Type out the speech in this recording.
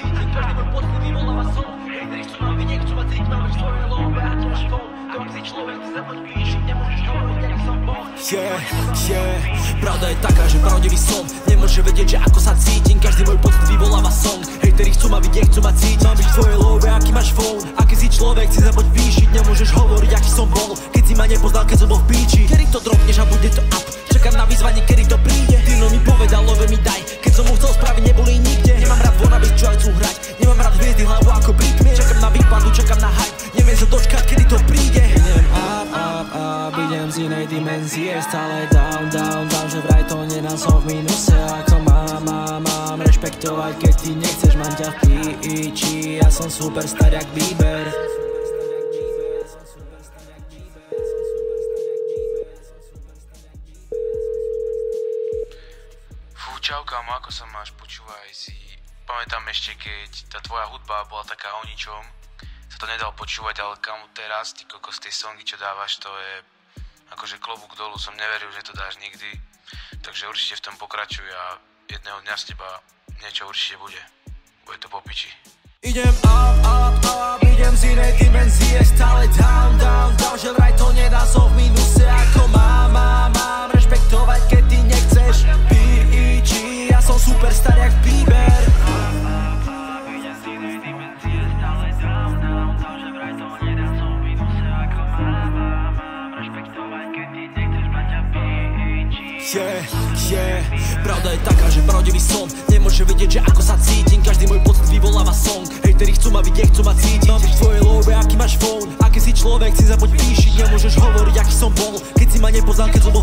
cítim, každý môj pocit vyvoláva som. Hejteri chcú ma vidieť, chcú ma cítiť, mám veď svoje love, aký máš fón. To ak si človek, ty sa poď píšiť, nemôžeš hovoriť, aký som bol. Pravda je taká, že pravdivý som nemôže vedieť, že ako sa cítim, každý môj pocit vyvoláva som. Hejteri chcú ma vidieť, chcú ma cítiť, mám veď svoje love, aký máš fón. Aký si človek, si sa poď píšiť, nemôžeš hovoriť, aký som bol. Keď si ma nepoznal, keď som bol v píči. Kedy to dropneš a bude to up, čakám na vyzvanie, kedy to príde. Tino mi povedal, love mi daj, keď som mu chcel spraviť, neboli nikde. Nemám rád wannabe, čo aj chcú hrať, nemám rád hviezdy hlavu ako Britney. Čakám na výpadu, čakám na hype, neviem sa dočkať, kedy to príde. Idem up, idem z inej dimenzie, stále down, že vraj to nedám som v minuse. Ako mám rešpektovať, keď ty nechceš, mám ťa v píči. Ja som superstar jak Bieber. Čau kámo, ako sa máš? Počúvaj si. Pamätám ešte, keď tá tvoja hudba bola taká o ničom, sa to nedal počúvať, ale kámo teraz, ty kokos, tie songy, čo dávaš, to je akože klobúk dolu, som neveril, že to dáš nikdy. Takže určite v tom pokračuj a jedného dňa z teba niečo určite bude. Bude to po piči. Idem up, idem z inej dimenzie, stále down, že vraj to nedá som v minuse. Ako mám rešpektovať, keď ty nechceš. Píči, ja som superstar jak Bieber. Idem z inej dimenzie, stále down, že vraj to nedá som v minuse. Ako mám rešpektovať, keď ty nechceš, mať ťa píči. Pravda je taká, že pravdivý som nemôže vedieť, že ako sa cítim, každý môj pocit vyvoláva song. Hejteri chcú ma vidieť, chcú ma cítiť, mám veď svoje love, aký máš fón. Aký si človek, si sa poď píšiť, nemôžeš hovoriť, aký som bol. Keď si ma nepoznal, keď som bol